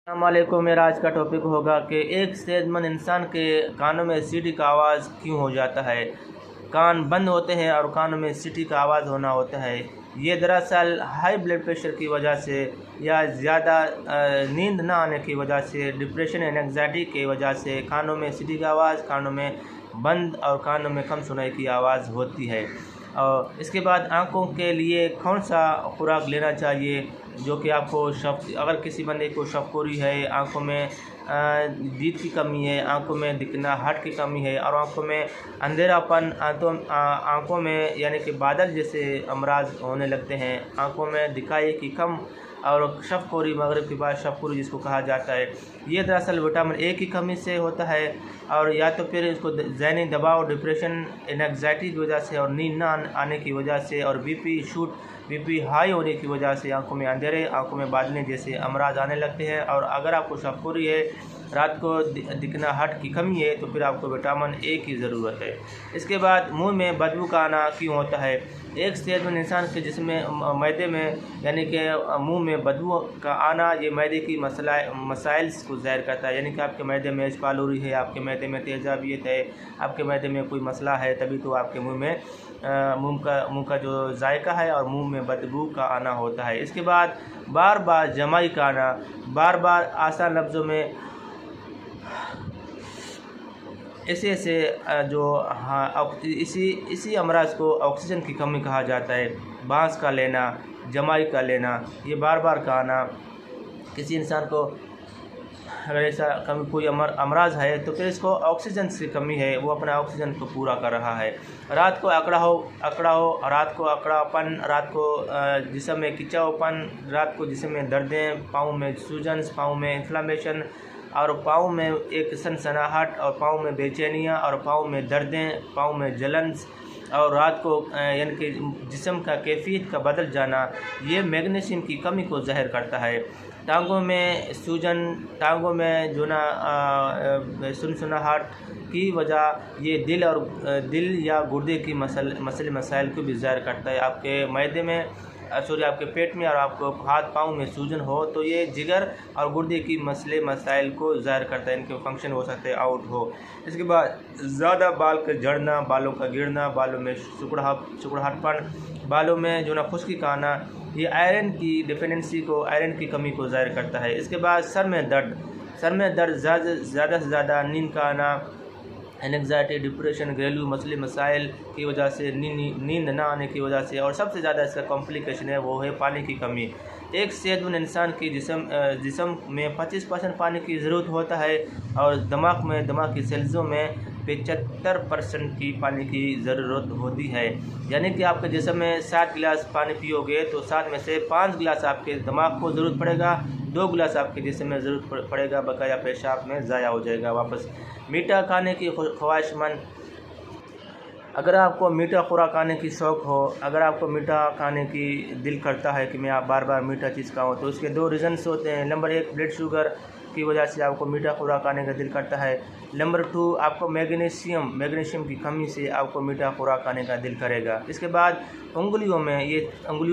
अस्सलामुअलैकुम। मेरा आज का टॉपिक होगा कि एक सेहतमंद इंसान के कानों में सीटी का आवाज़ क्यों हो जाता है। कान बंद होते हैं और कानों में सीटी का आवाज़ होना होता है। ये दरअसल हाई ब्लड प्रेशर की वजह से या ज़्यादा नींद ना आने की वजह से, डिप्रेशन एंड एंग्जाइटी की वजह से कानों में सीटी का आवाज़, कानों में बंद और कानों में कम सुनाई की आवाज़ होती है। और इसके बाद आँखों के लिए कौन सा खुराक लेना चाहिए जो कि आपको अगर किसी बंदे को शफकोरी है, आँखों में दीद की कमी है, आँखों में दिखना हट की कमी है और आँखों में अंधेरापन, आँखों में यानी कि बादल जैसे अमराज होने लगते हैं, आँखों में दिखाई की कम और शफकोरी, मगरिब के बाद शफकोरी जिसको कहा जाता है, ये दरअसल विटामिन ए की कमी से होता है। और या तो फिर इसको ज़हनी दबाव, डिप्रेशन, एंग्जाइटी की वजह से और नींद ना आने की वजह से और बीपी हाई होने की वजह से आंखों में अंधेरे, आंखों में बादलें जैसे अमराज आने लगते हैं। और अगर आपको शफकोरी है, रात को दिखना हट की कमी है, तो फिर आपको विटामिन ए की ज़रूरत है। इसके बाद मुंह में बदबू का आना क्यों होता है। एक सेहतमंद इंसान के जिसमें मैदे में यानी कि मुंह में बदबू का आना, ये मैदे की मसाइल को ज़ाहिर करता है। यानी कि आपके मैदे में एचपालोरी है, आपके मैदे में तेज़ाबियत है, आपके मैदे में कोई मसला है, तभी तो आपके मुंह का जो जायका है और मुंह में बदबू का आना होता है। इसके बाद बार बार जमाई का आना, बार बार आसान लफ्ज़ों में ऐसे जो इसी अमराज को ऑक्सीजन की कमी कहा जाता है। बांस का लेना, जमाई का लेना, ये बार बार का आना, किसी इंसान को अगर ऐसा कभी कोई अमराज है तो फिर इसको ऑक्सीजन की कमी है, वो अपना ऑक्सीजन को पूरा कर रहा है। रात को अकड़ा हो, रात को अकड़ापन, रात को जिस्म में खिंचावपन, रात को जिस्म में दर्दें, पाँव में सूजन, पाँव में इन्फ्लामेशन और पाँव में एक सनसनाहट और पाँव में बेचैनियाँ और पाँव में दर्दें, पाँव में जलन और रात को यानी कि जिस्म का कैफियत का बदल जाना, ये मैग्नीशियम की कमी को ज़ाहिर करता है। टांगों में सूजन, टांगों में जो ना सुनसुनाहट की वजह, ये दिल या गुर्दे की मसले मसाइल को भी ज़ाहिर करता है। आपके मैदे में आपके पेट में और आपको हाथ पाँव में सूजन हो तो ये जिगर और गुर्दे की मसले मसाइल को ज़ाहिर करता है, इनके फंक्शन हो सकते हैं आउट हो। इसके बाद ज़्यादा बाल का झड़ना, बालों का गिरना, बालों में सुकुड़ाहटपन, बालों में जो ना खुश्की का आना, ये आयरन की डिफिशिएंसी को, आयरन की कमी को ज़ाहिर करता है। इसके बाद सर में दर्द, ज़्यादा से ज़्यादा नींद का आना, एंग्जाइटी, डिप्रेशन, घरेलू मसले मसाइल की वजह से, नींद ना आने की वजह से, और सबसे ज़्यादा इसका कॉम्प्लिकेशन है वो है पानी की कमी। एक सेहतमंद इंसान की जिस्म में 25% पानी की ज़रूरत होता है और दिमाग की सेल्सों में 75% की पानी की ज़रूरत होती है। यानी कि आपके जिस्म में 7 गिलास पानी पियोगे तो 7 में से 5 गिलास आपके दिमाग को ज़रूरत पड़ेगा, 2 गिलास आपके जिस्म में ज़रूरत पड़ेगा, बकाया पेशाब में ज़ाया हो जाएगा वापस। मीठा खाने की ख्वाहिशमंद, अगर आपको मीठा खुराक खाने की शौक़ हो, अगर आपको मीठा खाने की दिल करता है कि मैं आप बार बार मीठा चीज़ खाऊं, तो उसके 2 रीज़न्स होते हैं। नंबर 1, ब्लड शुगर की वजह से आपको मीठा खुराक खाने का दिल करता है। नंबर 2, आपको मैग्नीशियम की कमी से आपको मीठा खुराक खाने का दिल करेगा। इसके बाद अंगुलियों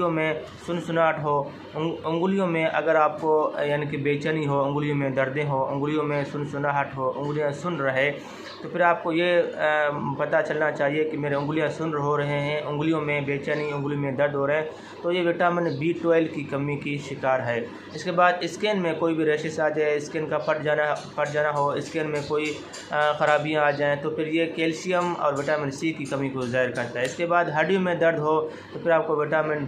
में सुनसुनाहट हो, अंगुलियों में अगर आपको यानी कि बेचैनी हो, अंगुलियों में दर्दें हो, अंगुलियों में सुनसुनाहट हो, अंगुलियां सुन रहे, तो फिर आपको ये पता चलना चाहिए कि मेरे अंगुलियां सुन हो रहे हैं, अंगुलियों में बेचैनी, अंगुलियों में दर्द हो रहे हैं, तो ये विटामिन B12 की कमी की शिकार है। इसके बाद स्किन में कोई भी रैशेस आ जाए, स्किन का फट जाना हो, स्किन में कोई ख़राबियाँ आ जाएँ, तो फिर ये कैल्शियम और विटामिन C की कमी को ज़ाहिर करता है। इसके बाद हड्डियों में दर्द हो तो फिर आपको विटामिन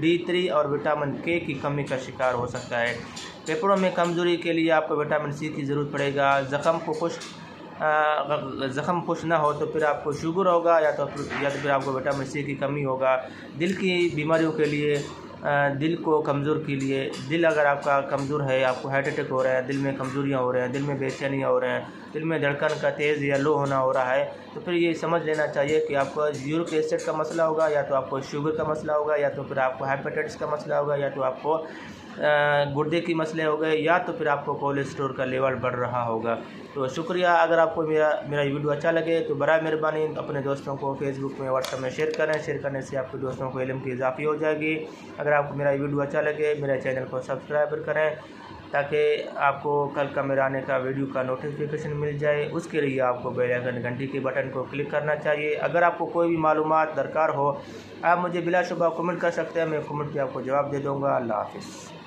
D3 और विटामिन K की कमी का शिकार हो सकता है। फेफड़ों में कमज़ोरी के लिए आपको विटामिन C की ज़रूरत पड़ेगा। ज़ख़म खुश्क ना हो तो फिर आपको शुगर होगा या तो फिर आपको विटामिन C की कमी होगा। दिल की बीमारियों के लिए, दिल को कमज़ोर के लिए, दिल अगर आपका कमज़ोर है, आपको हार्ट अटैक हो रहा है, दिल में कमज़ोरियाँ हो रहे हैं, दिल में बेचैनियाँ हो रहे हैं, दिल में धड़कन का तेज़ या लो होना हो रहा है, तो फिर ये समझ लेना चाहिए कि आपको यूरिक एसिड का मसला होगा, या तो आपको शुगर का मसला होगा, या तो फिर आपको हेपेटाइटिस का मसला होगा, या तो आपको गुर्दे की मसले हो गए, या तो फिर आपको कोलेस्ट्रॉल का लेवल बढ़ रहा होगा। तो शुक्रिया। अगर आपको मेरा वीडियो अच्छा लगे तो बड़ा मेहरबानी अपने दोस्तों को फेसबुक में, व्हाट्सएप में शेयर करें। शेयर करने से आपके दोस्तों को इल्म की इजाफी हो जाएगी। अगर आपको मेरा वीडियो अच्छा लगे मेरे चैनल को सब्सक्राइब करें, ताकि आपको कल का मेरे आने का वीडियो का नोटिफिकेशन मिल जाए। उसके लिए आपको बेल आइकन घंटी के बटन को क्लिक करना चाहिए। अगर आपको कोई भी मालूमात दरकार हो, आप मुझे बिलाशुबा कमेंट कर सकते हैं, मैं कमेंट पे आपको जवाब दे दूँगा। अल्लाह हाफ़िज़।